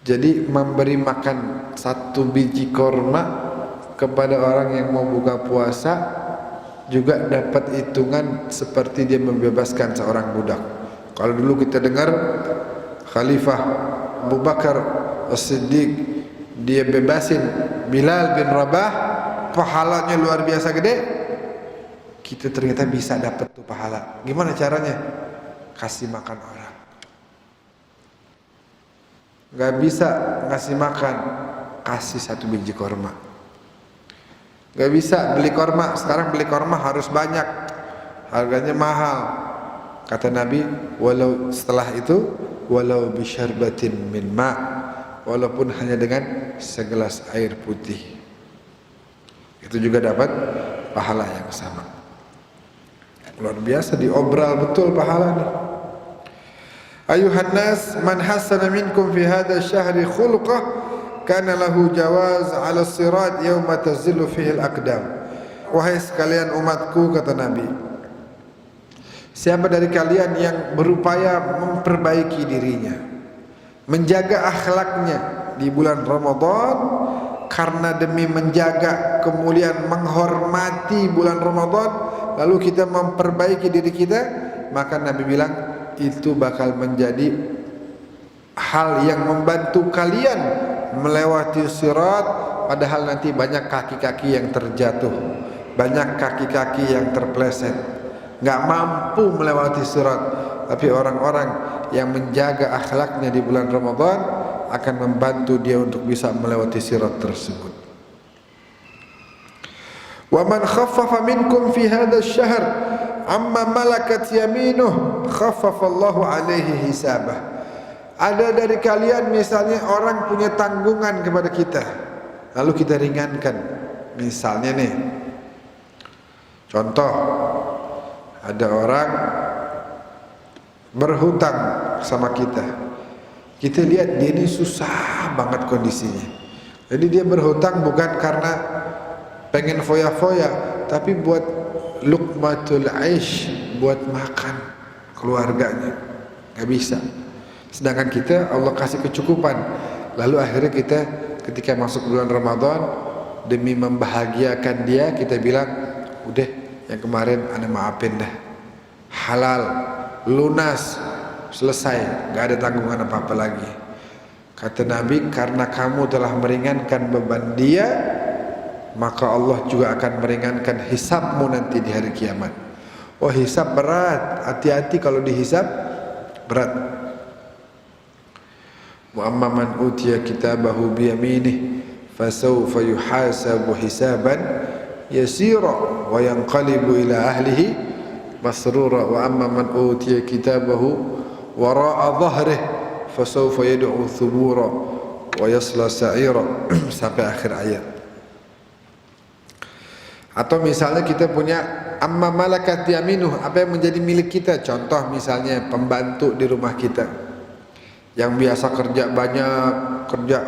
Jadi memberi makan satu biji kurma kepada orang yang mau buka puasa juga dapat hitungan seperti dia membebaskan seorang budak. Kalau dulu kita dengar Khalifah Abu Bakar As-Siddiq, dia bebasin Bilal bin Rabah pahalanya luar biasa gede, kita ternyata bisa dapat tuh pahala. Gimana caranya? Kasih makan orang. Gak bisa ngasih makan, kasih 1 biji korma. Gak bisa beli korma, sekarang beli korma harus banyak, harganya mahal. Kata Nabi, walau setelah itu, walau bisyarbatin min ma', walaupun hanya dengan segelas air putih, itu juga dapat pahala yang sama. Luar biasa, diobral betul pahala nih. Ayuhan nas, man hasana minkum fi hadha syahri khuluqah kana lahu jawaz ala sirat yawma tazillu fihi al-aqdam. Wahai sekalian umatku, kata Nabi, siapa dari kalian yang berupaya memperbaiki dirinya, menjaga akhlaknya di bulan Ramadan, karena demi menjaga kemuliaan, menghormati bulan Ramadan, lalu kita memperbaiki diri kita, maka Nabi bilang itu bakal menjadi hal yang membantu kalian melewati sirat, padahal nanti banyak kaki-kaki yang terjatuh, banyak kaki-kaki yang terpleset, nggak mampu melewati sirat. Tapi orang-orang yang menjaga akhlaknya di bulan Ramadan akan membantu dia untuk bisa melewati sirat tersebut. Wa man khaffafa minkum fi hadzal syahr amma malakat yaminuh khaffafa Allahu alaihi hisabah. Ada dari kalian misalnya orang punya tanggungan kepada kita, lalu kita ringankan. Misalnya nih, contoh, ada orang berhutang sama kita. Kita lihat dia ini susah banget kondisinya. Jadi dia berhutang bukan karena pengen foya-foya, tapi buat luqmatul aish, buat makan keluarganya. Gak bisa. Sedangkan kita Allah kasih kecukupan. Lalu akhirnya kita ketika masuk bulan Ramadan, demi membahagiakan dia, kita bilang, udah yang kemarin ana maafin dah, halal, lunas, selesai, gak ada tanggungan apa-apa lagi. Kata Nabi, karena kamu telah meringankan beban dia, maka Allah juga akan meringankan hisabmu nanti di hari kiamat. Oh, hisab berat, hati-hati kalau dihisab berat. Wa amma man utiya kitabahu bi yaminih fasawfa yuhasabu hisaban yasira wa yanqalibu ila ahlihi masrura wa amma man utiya kitabahu wara'a dhahrihi fasawfa yad'u thubura wa yasla sa'ira sampai akhir ayat. Atau misalnya kita punya amma malakat yaminuh, apa yang menjadi milik kita. Contoh misalnya pembantu di rumah kita yang biasa kerja banyak, kerja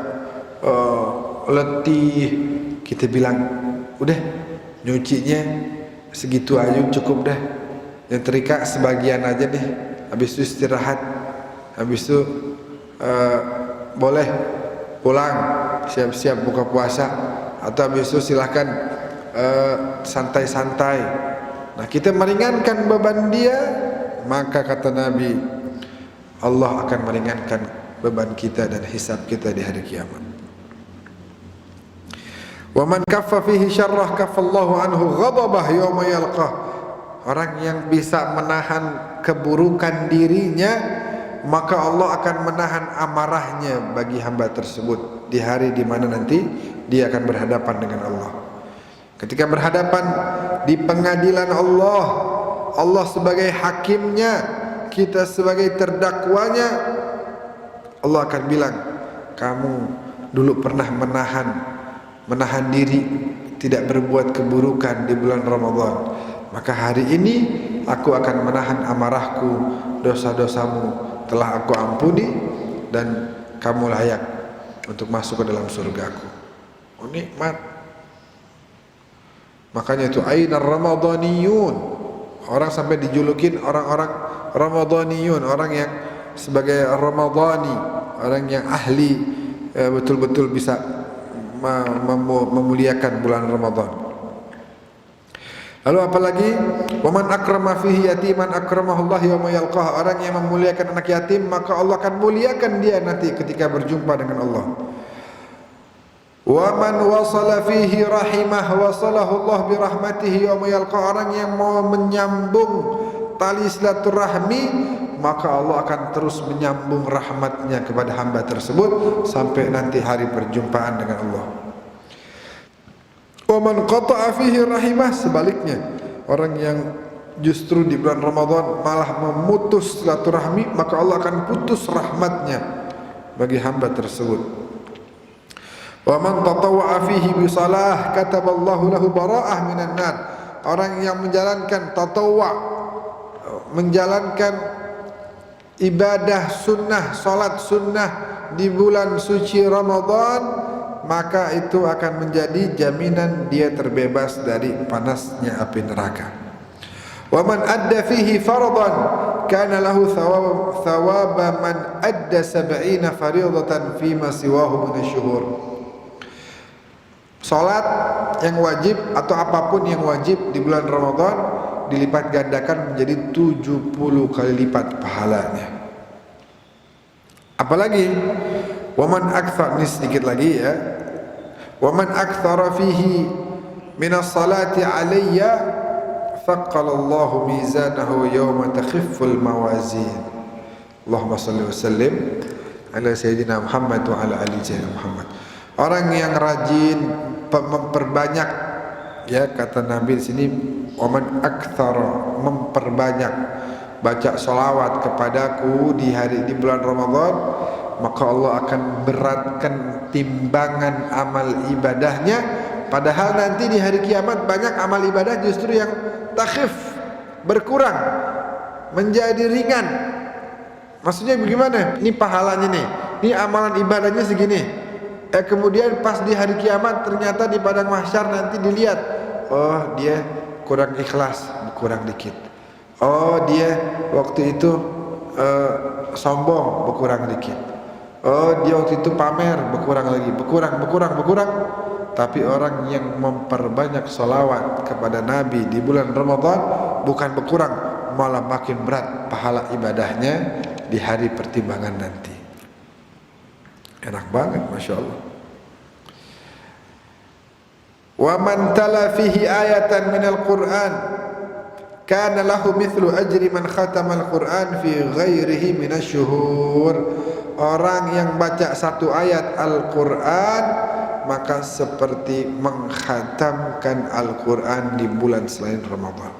letih, kita bilang, udah nyucinya segitu aja cukup dah, yang terika sebagian aja deh, habis itu istirahat, habis itu boleh pulang siap-siap buka puasa, atau habis itu silahkan santai-santai. Nah, kita meringankan beban dia, maka kata Nabi, Allah akan meringankan beban kita dan hisab kita di hari kiamat. Wa man kaffa fihi syarrah kaffallahu anhu ghadabah yauma yalqah. Orang yang bisa menahan keburukan dirinya, maka Allah akan menahan amarahnya bagi hamba tersebut di hari di mana nanti dia akan berhadapan dengan Allah. Ketika berhadapan di pengadilan Allah, Allah sebagai hakimnya, kita sebagai terdakwanya, Allah akan bilang, kamu dulu pernah menahan diri tidak berbuat keburukan di bulan Ramadan, maka hari ini aku akan menahan amarahku, dosa-dosamu telah aku ampuni dan kamu layak untuk masuk ke dalam surgaku. Oh, nikmat. Makanya itu ainar ramadaniyun. Orang sampai dijulukin orang-orang Ramadaniyun, orang yang sebagai Ramadhani, orang yang ahli betul-betul bisa memuliakan bulan Ramadan. Lalu apalagi, waman akrama fihi yatiman akramahullah yauma yalqah. Orang yang memuliakan anak yatim, maka Allah akan muliakan dia nanti ketika berjumpa dengan Allah. Wa man wasala fihi rahimah wasalahu Allah bi rahmatihi yauma yalqa, orang yang mau menyambung tali silaturahmi maka Allah akan terus menyambung rahmatnya kepada hamba tersebut sampai nanti hari perjumpaan dengan Allah. Wa man qata'a fihi rahimah, sebaliknya orang yang justru di bulan Ramadan malah memutus silaturahmi maka Allah akan putus rahmatnya bagi hamba tersebut. Wa man tatawwa'a fihi bi salah kataballahu lahu bara'ah minan nar, orang yang menjalankan tatawwa', menjalankan ibadah sunnah, salat sunnah di bulan suci Ramadan, maka itu akan menjadi jaminan dia terbebas dari panasnya api neraka. Wa man adda fihi faradan kana lahu thawab man adda 70 fariidatan fi ma siwahu min asy-syuhur. Salat yang wajib atau apapun yang wajib di bulan Ramadan dilipat gandakan menjadi 70 kali lipat pahalanya. Apalagi waman aktsar, ini sedikit lagi ya. Waman aktsara fihi minas salati alayya thaqqalallahu mizanahu yawma takhifful mawazin. Allahumma shalli wa sallim ala sayyidina Muhammad wa ala ali sayyidina Muhammad. Orang yang rajin memperbanyak, ya kata Nabi di sini, waman aktsara, memperbanyak baca salawat kepadaku di bulan Ramadan, maka Allah akan beratkan timbangan amal ibadahnya. Padahal nanti di hari kiamat banyak amal ibadah justru yang takhif, berkurang, menjadi ringan. Maksudnya bagaimana? Ini pahalanya nih, ini amalan ibadahnya segini. Kemudian pas di hari kiamat ternyata di padang mahsyar nanti dilihat, oh dia kurang ikhlas, kurang dikit. Oh dia waktu itu sombong, berkurang dikit. Oh dia waktu itu pamer, berkurang lagi, berkurang. Tapi orang yang memperbanyak salawat kepada Nabi di bulan Ramadan bukan berkurang, malah makin berat pahala ibadahnya di hari pertimbangan nanti. Enak banget, Masya Allah. Wa man tala fihi ayatan minal Qur'an kana lahu mithlu ajri man khatama al-Qur'an fi ghairihi minasyuhur. Orang yang baca satu ayat Al-Qur'an maka seperti mengkhatamkan Al-Qur'an di bulan selain Ramadan.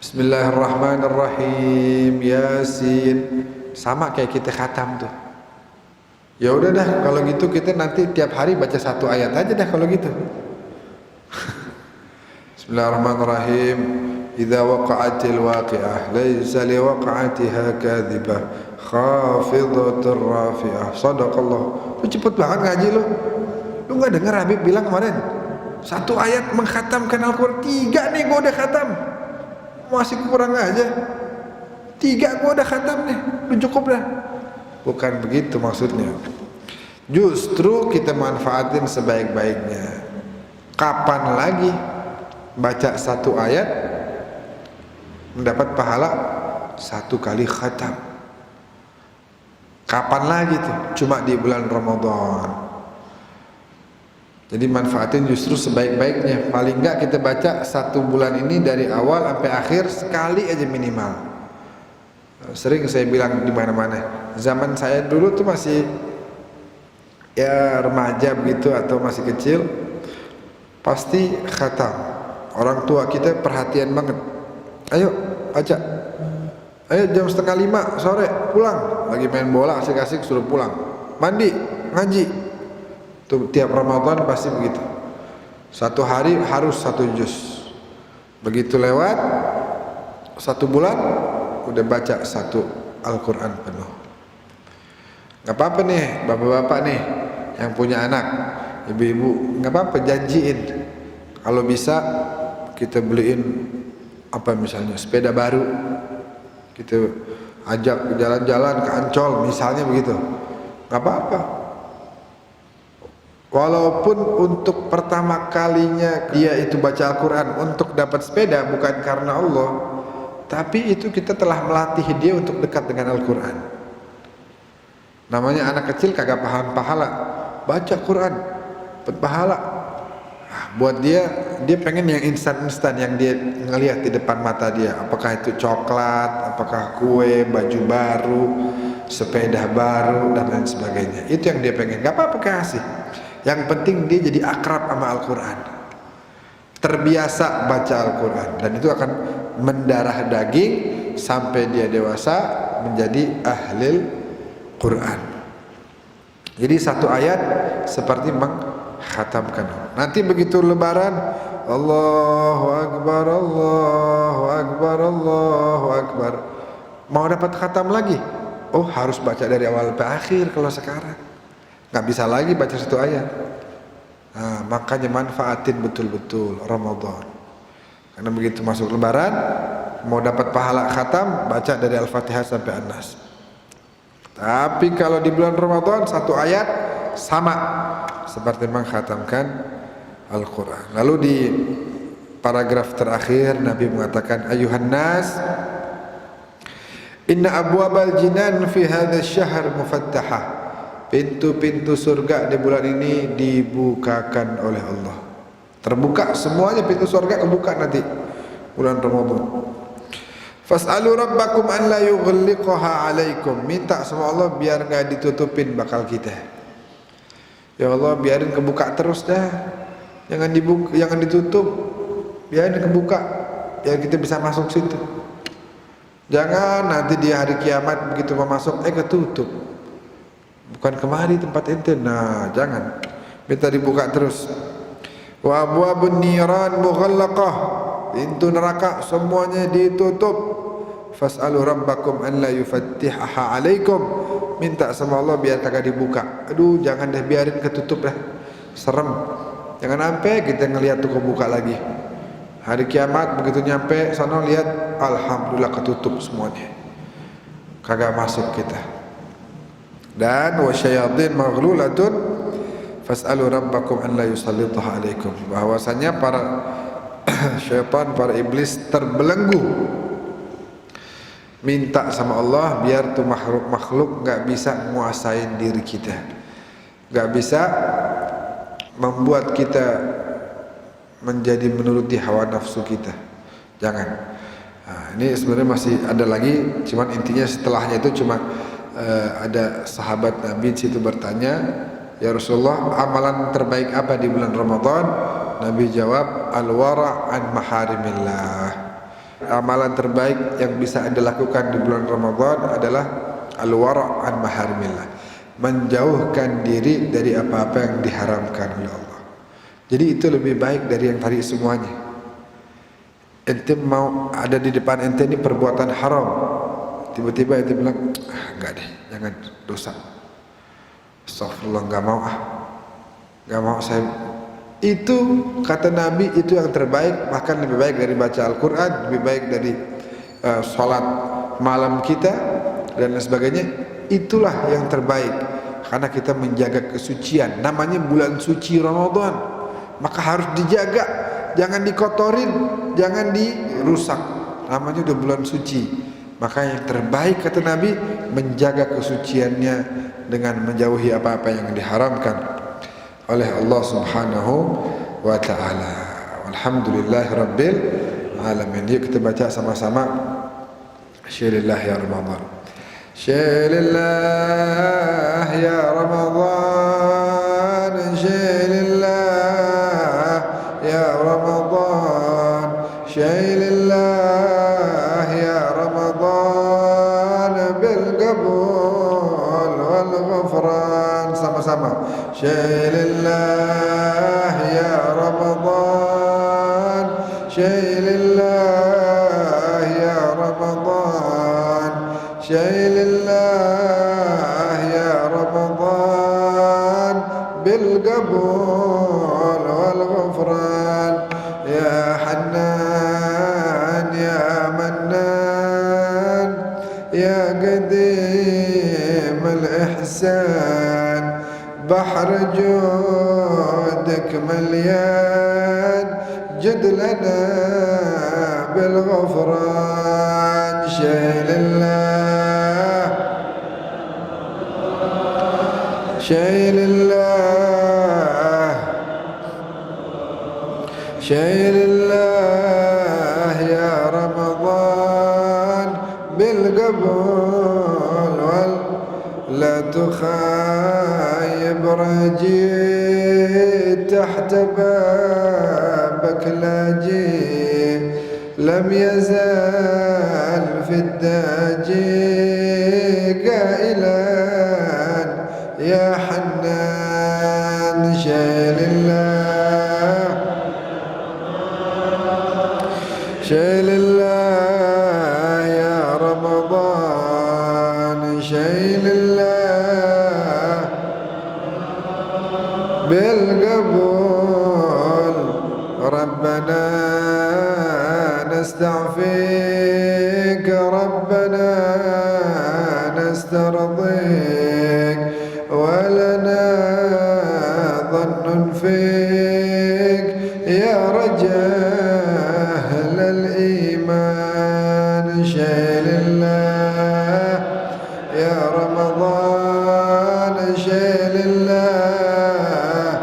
Bismillahirrahmanirrahim. Yasin. Sama kayak kita khatam tuh. Ya udah dah kalau gitu kita nanti tiap hari baca satu ayat aja dah kalau gitu. Bismillahirrahmanirrahim. Idza waqa'atil waqi'ah laisa liwaqa'atiha kadhibah khafidatur rafi'ah. Shadaqallah. Lu cepet banget ngaji lu. Lu enggak dengar Habib bilang kemarin? Satu ayat mengkhatamkan Al-Qur'an. 3 nih gua udah khatam. Masih kurang aja. 3 gua udah khatam nih, udah cukup dah. Bukan begitu maksudnya. Justru kita manfaatin sebaik-baiknya. Kapan lagi baca satu ayat mendapat pahala 1 kali khatam? Kapan lagi tuh? Cuma di bulan Ramadan. Jadi manfaatin justru sebaik-baiknya. Paling enggak kita baca 1 bulan ini dari awal sampai akhir sekali aja minimal. Sering saya bilang di mana-mana. Zaman saya dulu tuh masih ya remaja begitu atau masih kecil, pasti khatam. Orang tua kita perhatian banget. Ayo baca. Ayo jam 4:30 sore pulang. Lagi main bola asik-asik suruh pulang. Mandi, ngaji. Tuh tiap Ramadan pasti begitu. 1 hari harus 1 juz. Begitu lewat 1 bulan udah baca 1 Al-Quran penuh. Gak apa-apa nih bapak-bapak nih yang punya anak, ibu-ibu, gak apa-apa janjiin. Kalau bisa kita beliin apa misalnya sepeda baru, kita ajak jalan-jalan ke Ancol misalnya begitu. Gak apa-apa. Walaupun untuk pertama kalinya dia itu baca Al-Quran untuk dapat sepeda bukan karena Allah, tapi itu kita telah melatih dia untuk dekat dengan Al-Quran. Namanya anak kecil kagak paham pahala, baca Quran dapat pahala. Buat dia pengen yang instan yang dia ngelihat di depan mata dia, apakah itu coklat, apakah kue, baju baru, sepeda baru dan lain sebagainya. Itu yang dia pengen. Gak apa-apa kasih, yang penting dia jadi akrab sama Al-Quran, terbiasa baca Al-Quran, dan itu akan mendarah daging sampai dia dewasa menjadi ahlil Quran. Jadi satu ayat seperti menghatamkan. Nanti begitu lebaran, Allahu Akbar, Allahu Akbar, Allahu Akbar. Mau dapat khatam lagi? Oh, harus baca dari awal sampai akhir. Kalau sekarang nggak bisa lagi baca satu ayat. Nah, makanya manfaatin betul-betul Ramadan. Karena begitu masuk lebaran, mau dapat pahala khatam, baca dari Al-Fatihah sampai An-Nas. Tapi kalau di bulan Ramadan satu ayat sama seperti mengkhatamkan Al-Quran. Lalu di paragraf terakhir Nabi mengatakan, ayuhan nas, inna abwabal jinan fi hadha syahr mufattahah. Pintu-pintu surga di bulan ini dibukakan oleh Allah. Terbuka semuanya, pintu surga kebuka nanti bulan Ramadan. Fas'alu rabbakum an la yughliqaha alaikum. Minta sama Allah biar enggak ditutupin bakal kita. Ya Allah, biarin kebuka terus dah. Jangan dibuka, jangan ditutup. Biarin kebuka biar kita bisa masuk situ. Jangan nanti di hari kiamat begitu mau masuk ketutup. Bukan kemari tempat ente. Nah, jangan. Minta dibuka terus. Wa abwabun niran mughallaqah. Pintu neraka semuanya ditutup. Fas'alu rabbakum an la yufattihaha alaikum. Minta sama Allah biar kagak dibuka. Aduh, jangan deh, biarin ketutup dah. Serem. Jangan sampai kita ngelihat tuh kebuka lagi. Hari kiamat begitu nyampe sana lihat, alhamdulillah ketutup semuanya. Kagak masuk kita. Dan wasyayatin maghlulatun fas'alu rabbakum an la yusallitaha alaikum. Bahwasanya para syaitan, para iblis terbelenggu. Minta sama Allah biar tuh makhluk nggak bisa menguasain diri kita, nggak bisa membuat kita menjadi menuruti hawa nafsu kita. Jangan. Nah, ini sebenarnya masih ada lagi, cuman intinya setelahnya itu cuma ada sahabat Nabi situ bertanya, ya Rasulullah, amalan terbaik apa di bulan Ramadan? Nabi jawab, al-wara' an maharimillah. Amalan terbaik yang bisa Anda lakukan di bulan Ramadan adalah al-wara' an maharimillah, menjauhkan diri dari apa-apa yang diharamkan oleh Allah. Jadi itu lebih baik dari yang tadi semuanya. Ente mau ada di depan ente ini perbuatan haram, tiba-tiba ente bilang, enggak deh, jangan, dosa. Astagfirullah, enggak mau saya. Itu kata Nabi, itu yang terbaik, bahkan lebih baik dari baca Al-Quran, lebih baik dari sholat malam kita dan lain sebagainya. Itulah yang terbaik karena kita menjaga kesucian. Namanya bulan suci Ramadan, maka harus dijaga, jangan dikotorin, jangan dirusak. Namanya udah bulan suci, maka yang terbaik kata Nabi menjaga kesuciannya dengan menjauhi apa-apa yang diharamkan oleh Allah Subhanahu wa ta'ala. Alhamdulillahirabbil alamin. Yuk kita baca sama-sama. Syairillah ya Ramadan. Syairillah ya Ramadan. Syairillah ya Ramadan. Syairillah ya Ramadan bil qabul wal ghufran. Sama-sama. Syairillah ya Ramadan. Syairillah ya Ramadan. Syairillah ya Ramadan bil qabul wal ghufran. Ya Hannan ya Mannan ya Qadim al ihsan. بحر جودك مليان جد لنا بالغفران. شيل الله شيء لله شيء لله يا رمضان بالقبول ولا تخايب رجيت تحت بابك لاجي لم يزال في الداجي قائلا يا حنان شيء لله شيء لله يا رمضان شيء لله بالقبول ربنا نستعفيك ربنا نسترضيك ولنا ظن فيك يا رجاء أهل الإيمان شيء لله يا رمضان شيء لله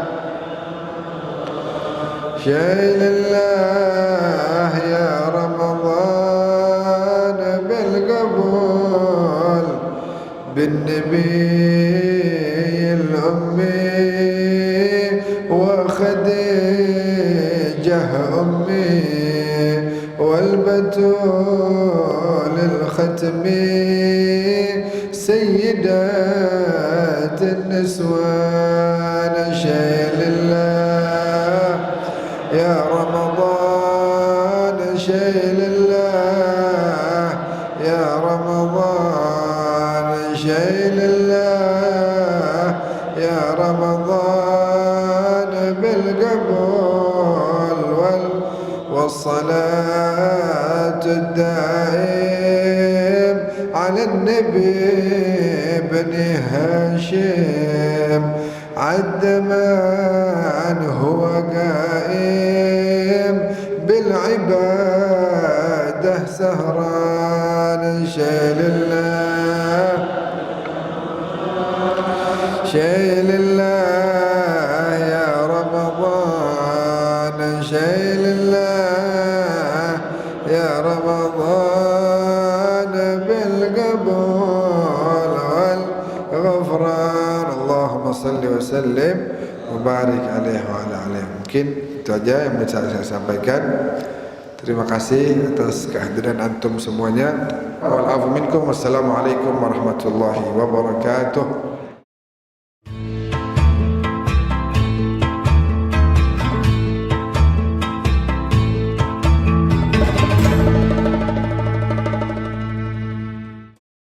شيء لله يا رمضان بالقبول بالنبي الأمي وخديجة أمي والبتول الختمي سيدات النسوان شيء لله يا رمضان شيء لله يا رمضان شيء لله يا رمضان بالقبول والصلاة الدائم على النبي بن هاشم عد من هو قائم بالعبادة سهران شيء لله شيء لله يا رمضان شيء لله يا رمضان بالقبول والغفران. Allahumma salli wa sallim wa barik alaihi wa ala alihi. Mungkin itu aja yang bisa saya sampaikan. Terima kasih atas kehadiran antum semuanya. Wal afu minkum. Wassalamualaikum warahmatullahi wabarakatuh.